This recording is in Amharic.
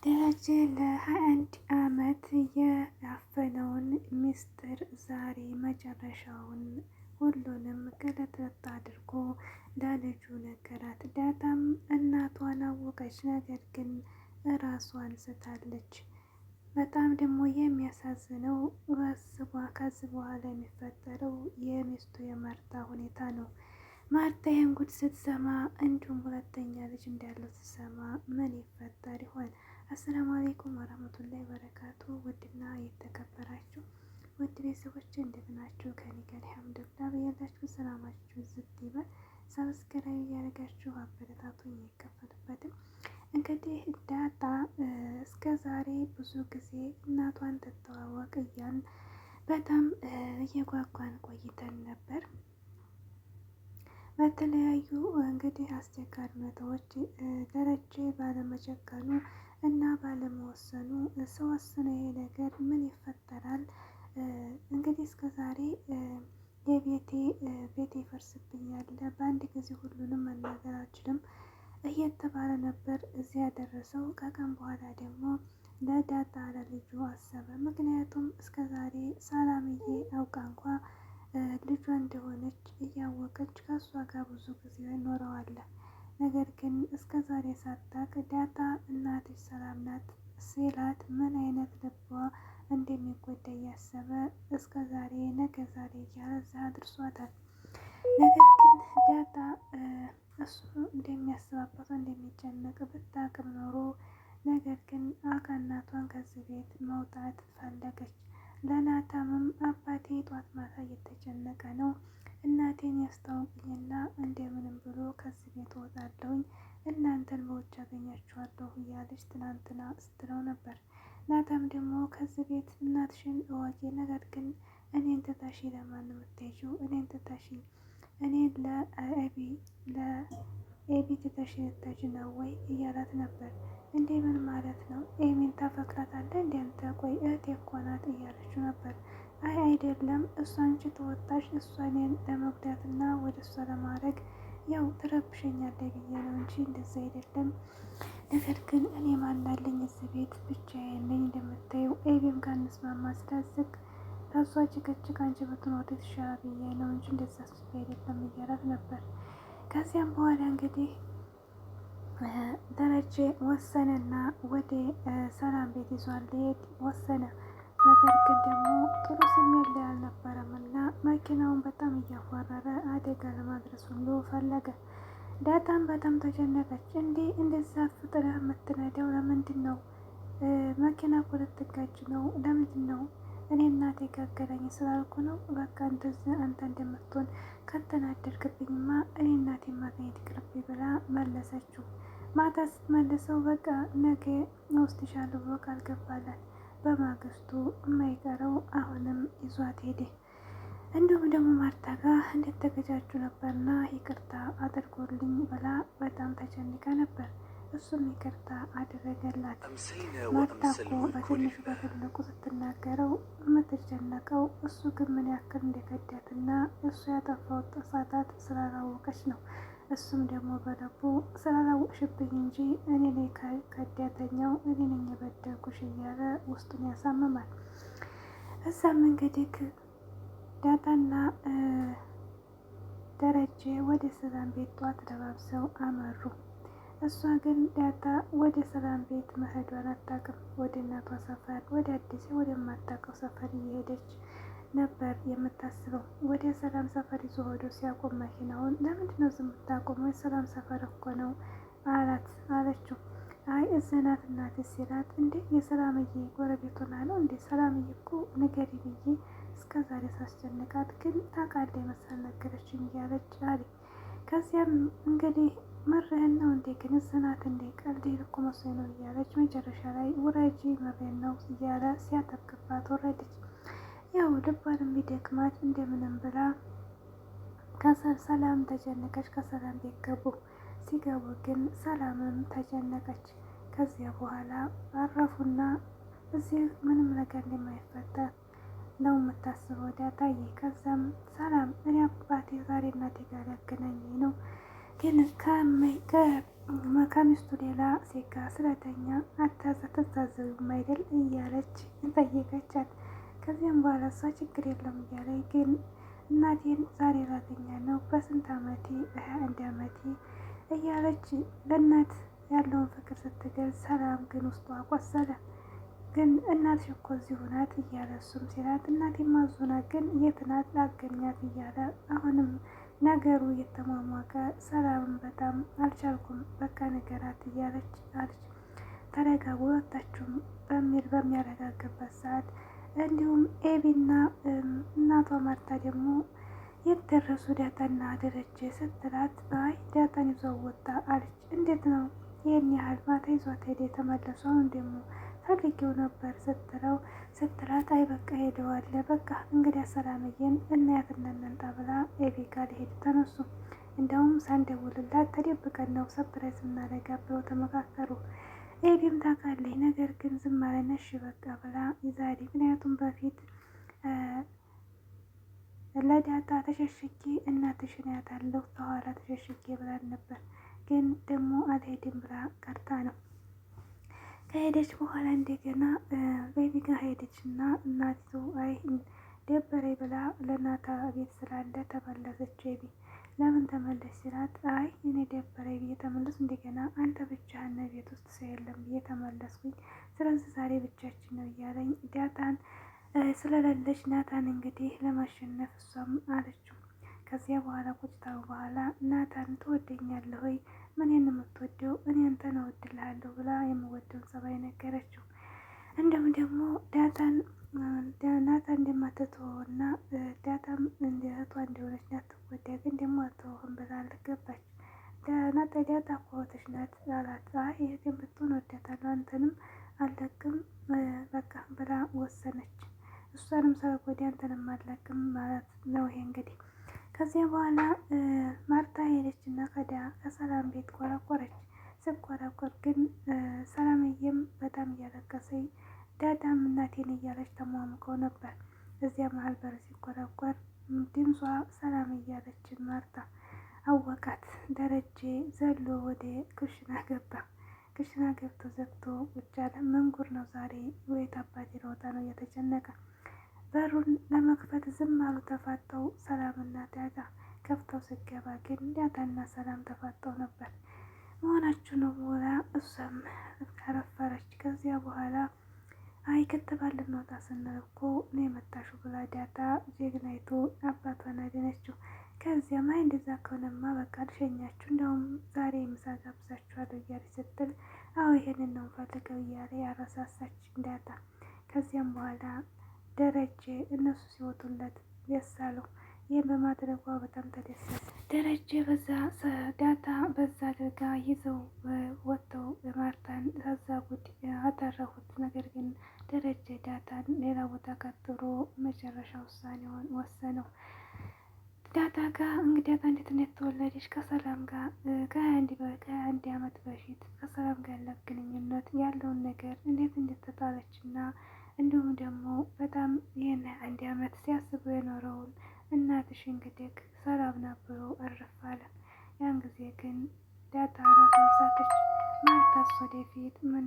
ደረጀ ለ21 ዓመት ያፈነውን ሚስጥር ዛሬ መጨረሻውን ሁሉንም ገለጥለጥ አድርጎ ለልጁ ነገራት። ዳጣም እናቷን አወቀች፣ ነገር ግን እራሷን ስታለች። በጣም ደግሞ የሚያሳዝነው ከዚህ በኋላ የሚፈጠረው የሚስቱ የማርታ ሁኔታ ነው። ማርታ ይህን ጉድ ስትሰማ እንዲሁም ሁለተኛ ልጅ እንዳለው ስትሰማ ምን ይፈጠር ይሆን? አሰላሙ አለይኩም ወራህመቱላሂ ወበረካቱ። ውድና የተከበራችሁ ውድ ቤተሰቦች እንዴት ናችሁ? ከኔ ጋር አልሐምዱሊላህ። በያላችሁ ሰላማችሁ ዝት ይበል። ሰብስክራይብ ያደረጋችሁ አበረታቱኝ፣ አይከፈልበትም። እንግዲህ ዳጣ እስከ ዛሬ ብዙ ጊዜ እናቷን ትተዋወቅ እያን በጣም እየጓጓን ቆይተን ነበር። በተለያዩ እንግዲህ አስቸጋሪ ሁኔታዎች ደረጀ ባለመጨከኑ እና ባለመወሰኑ ስወስነ ይሄ ነገር ምን ይፈጠራል? እንግዲህ እስከ ዛሬ ቤቴ ይፈርስብኛል፣ በአንድ ጊዜ ሁሉንም መናገር አልችልም እየተባለ ነበር እዚያ ያደረሰው። ከቀን በኋላ ደግሞ ለዳጣ ለልጁ አሰበ። ምክንያቱም እስከ ዛሬ ሰላምዬ አውቃ እንኳ ልጇ እንደሆነች እያወቀች ከእሷ ጋር ብዙ ጊዜ ኖረዋል። ነገር ግን እስከ ዛሬ ሳታቅ ዳጣ እናትሽ ሰላም ናት ሲላት ምን አይነት ልቧ እንደሚጎዳ እያሰበ እስከ ዛሬ ነገ ዛሬ እያለ እዛ አድርሷታል። ነገር ግን ዳጣ እሱ እንደሚያስባበት እንደሚጨነቅ ብታቅም ኖሮ ነገር ግን እናቷን ከዚህ ቤት መውጣት ፈለገች። ለናታምም አባቴ ጧት ማታ እየተጨነቀ ነው፣ እናቴን ያስታውቅኝና እንደምንም ብሎ ከዚህ ቤት እወጣለሁኝ፣ እናንተን በውጭ አገኛችኋለሁ እያለች ትናንትና ስትለው ነበር። ናታም ደግሞ ከዚህ ቤት እናትሽን እወቂ፣ ነገር ግን እኔን ትተሽ ለማን ነው የምትሄጂው? እኔን ትተሽ እኔን ለኤቢ ትተሽ ልትሄጂ ነው ወይ እያላት ነበር። እንዴ ምን ማለት ነው? ኤሚን ታፈቅራታለህ እንዴ አንተ? ቆይ እህቴ እኮ ናት እያለችው ነበር። አይ አይደለም፣ እሷ አንቺ ተወጣሽ እሷ እኔን ለመጉዳትና ወደ እሷ ለማድረግ ያው ትረብሸኛለህ ብዬ ነው እንጂ እንደዛ አይደለም። ነገር ግን እኔ ማናለኝ እዚህ ቤት ብቻዬን ነኝ፣ እንደምታየው ኤቢም ጋር እንስማማ ስለዝግ ከሷ ጭቅጭቅ አንቺ ብትኖር የተሻለ ብዬ ነው እንጂ እንደዛ አስቤ አይደለም እያላት ነበር። ከዚያም በኋላ እንግዲህ ደረጀ ወሰነና ወደ ሰላም ቤት ይዟል ሊሄድ ወሰነ። ነገር ግን ደግሞ ጥሩ ስሜት ላይ አልነበረም እና መኪናውን በጣም እያፏረረ አደጋ ለማድረስ ሁሉ ፈለገ። ዳጣም በጣም ተጨነቀች። እንዴ እንደዛ ፍጥነህ የምትነዳው ለምንድን ነው? መኪና እኮ ልትጋጭ ነው። ለምንድን ነው? እኔ እናቴ ጋገረኝ ስላልኩ ነው። በቃ እንደዚህ አንተ እንደምትሆን ከተናደድክብኝማ እኔ እናቴ ማግኘት ይቅርብኝ ብላ መለሰችው። ማታ ስትመልሰው በቃ ነገ እወስድሻለሁ ብሎ ቃል ገባላት። በማግስቱ የማይቀረው አሁንም ይዟት ሄደ። እንዲሁም ደግሞ ማርታ ጋር እንደተገጃጁ ነበርና ይቅርታ አድርጎልኝ ብላ በጣም ተጨንቃ ነበር። እሱም ይቅርታ አደረገላት። ማርታ እኮ በትንሹ በትልቁ ስትናገረው የምትጨነቀው እሱ ግን ምን ያክል እንደከዳትና እሱ ያጠፋው ጥፋታት ስላላወቀች ነው። እሱም ደግሞ በልቡ ስላላወቅሽብኝ እንጂ እኔ ነኝ ከዳተኛው፣ እኔ ነኝ የበደልኩሽ እያለ ውስጡን ያሳምማል። እዛም እንግዲህ ዳጣና ደረጀ ወደ ሰላም ቤት ጧት ለባብሰው አመሩ። እሷ ግን ዳጣ ወደ ሰላም ቤት መሄዷን አታውቅም። ወደ እናቷ ሰፈር ወደ አዲስ ወደማታውቀው ሰፈር እየሄደች ነበር የምታስበው። ወደ ሰላም ሰፈር ይዞ ሆዶ ሲያቆም መኪናውን ለምንድን ነው ዝም የምታቆመው? የሰላም ሰፈር እኮ ነው አለችው። አይ እዚህ ናት እናቴ ሲላት፣ እንዴ የሰላምዬ ጎረቤት ሆና ነው እንዴ? ሰላምዬ እኮ ንገሪ ብዬ እስከ ዛሬ ሳስጨንቃት ግን ታውቃለች መሰል ነገረችኝ እያለች አለ። ከዚያም እንግዲህ ምርህን ነው እንዴ? ግን እዚህ ናት እንዴ? ቀልዴን እኮ መስሎኝ ነው እያለች መጨረሻ ላይ ውረጂ ምሬን ነው እያለ ሲያተክባት ወረደች። ያው ልቧን የሚደክማት እንደምንም ብላ ሰላም ተጨነቀች። ከሰላም ቤት ገቡ። ሲገቡ ግን ሰላምም ተጨነቀች። ከዚያ በኋላ አረፉና እዚህ ምንም ነገር እንደማይፈጠር ነው የምታስበው ዳጣዬ። ከዛም ሰላም እኔ አባቴ ዛሬ እናቴ ጋር ያገናኘኝ ነው፣ ግን ከሚስቱ ሌላ ሴት ጋር ስለተኛ አትታዘቢም አይደል እያለች ጠየቀቻት። ከዚያም በኋላ እሷ ችግር የለም እያለች ግን እናቴን ዛሬ ላተኛ ነው በስንት አመቴ 21 አመቴ እያለች ለእናት ያለውን ፍቅር ስትገልጽ፣ ሰላም ግን ውስጧ ቆሰለ። ግን እናትሽ እኮ እዚሁ ናት እያለ እሱም ሲላት፣ እናቴ ማዙና ግን የት ናት ላገኛት እያለ አሁንም ነገሩ እየተሟሟቀ፣ ሰላምን በጣም አልቻልኩም በቃ ነገራት እያለች አለች። ተረጋጉ ሁለታችሁም በሚል በሚያረጋግበት ሰዓት እንዲሁም ኤቢና እናቷ ማርታ ደግሞ የት ደረሱ ዳጣና ደረጀ ስትላት፣ አይ ዳጣን ይዘው ወጣ አለች። እንዴት ነው ይህን ያህል ማታ ይዟት ሄደ የተመለሱ? አሁን ደግሞ ፈልጌው ነበር ስትላት፣ አይ በቃ ሄደዋል በቃ እንግዲያ ሰላምዬን እናያትና እንምጣ ብላ ኤቢ ጋር ሊሄዱ ተነሱ። እንደውም ሳንደውልላት ተደብቀን ነው ሰፕራይዝ እናደርጋት ብለው ተመካከሩ። ኤቢም ታውቃለች፣ ነገር ግን ዝም አለች። እሺ በቃ ብላ ይዛሄድ። ምክንያቱም በፊት ለዳጣ ተሸሽጌ እናትሽን ያታለሁ ከኋላ ተሸሽጌ ብላን ነበር፣ ግን ደግሞ አልሄድም ብላ ቀርታ ነው። ከሄደች በኋላ እንደገና ቤቢ ጋር ሄደች እና እናቲቱ አይ ደበረኝ ብላ ለናታ ቤት ስላለ ተመለሰች። ቤቢ ለምን ተመለስ ሲላት፣ አይ እኔ ደበረኝ ብዬ ተመለስ፣ እንደገና አንተ ብቻህን ቤት ውስጥ ሰው የለም ብዬ ተመለስኩኝ፣ ስለዚህ ዛሬ ብቻችን ነው እያለኝ ዳጣን ስለሌለች ናታን እንግዲህ ለማሸነፍ እሷም አለችው። ከዚያ በኋላ ቁጭታው በኋላ ናታን ትወደኛለህ ወይ? ምን የምትወደው? እኔ አንተን እወድልሃለሁ ብላ የምወደውን ጸባይ ነገረችው። እንዲሁም ደግሞ ዳጣን ናታን እንደማትተወውና ዳጣም እንደ እህቷ እንደሆነች ናትወዳ፣ ግን ደግሞ አትተውህም ብላ አልገባች። ዳጣ እኮ እህትሽ ናት አላት። አይ እህቴን ብትሆን ወዳታለሁ አንተንም አልለቅም በቃ ብላ ወሰነች። እሷንም ሳልጎዳ አንተንም አልለቅም ማለት ነው። ይሄ እንግዲህ ከዚያ በኋላ ማርታ ሄደች እና ከሰላም ቤት ቆረቆረች። ስቆረቆር ግን ሰላምዬም በጣም እያለቀሰኝ ዳዳም እናቴን እያለች ተሟሙቀው ነበር። እዚያ መሀል በር ሲቆረቆር ድምጿ ሰላም እያለች ማርታ አወቃት። ደረጀ ዘሎ ወደ ኩሽና ገባ። ኩሽና ገብቶ ዘግቶ ቁጭ አለ። መንጉር ነው ዛሬ ወይት አባቴ ሮጣ ነው እየተጨነቀ። በሩን ለመክፈት ዝም አሉ ተፋጠው ሰላምና ዳጣ። ከፍተው ስገባ ግን ዳጣና ሰላም ተፋጠው ነበር። መሆናችሁ ነው ብላ እሷም ከረፈረች። ከዚያ በኋላ አይ ክትባል ልንወጣ ስንል እኮ ነው የመጣሽው ብላ ዳጣ ጀግናይቱ አባቷን አደነችው። ከዚያም አይ እንደዛ ከሆነማ በቃ ልሸኛችሁ፣ እንደውም ዛሬ ምሳ ጋብዛችኋለሁ እያለች ስትል፣ አዎ ይሄንን ነው ፈልገው እያለ ያረሳሳች ዳጣ። ከዚያም በኋላ ደረጀ እነሱ ሲወጡለት ደስ አለው። ይህን በማድረጓ በጣም ተደሰተ። ደረጀ ዳጣ በዛ አድርጋ ይዘው ወጥተው ማርታን ከዛ ጉድ አተረፉት። ነገር ግን ደረጀ ዳጣን ሌላ ቦታ ቀጥሮ መጨረሻ ውሳኔውን ወሰነው። ዳጣ ጋር እንግዲህ ዳጣ እንዴት ነው የተወለደች? ከሰላም ጋር ከ21 አመት በፊት ከሰላም ጋር ያላት ግንኙነት ያለውን ነገር እንዴት እንደተጣለች እና እንዲሁም ደግሞ በጣም ይህን 1 አመት ሲያስቡ የኖረውን እናትሽ እንግዲህ ሰላም ነበሩ እርፍ አለ። ያን ጊዜ ግን ዳጣ ራሷን ሳተች። ማርታስ ወደፊት ምን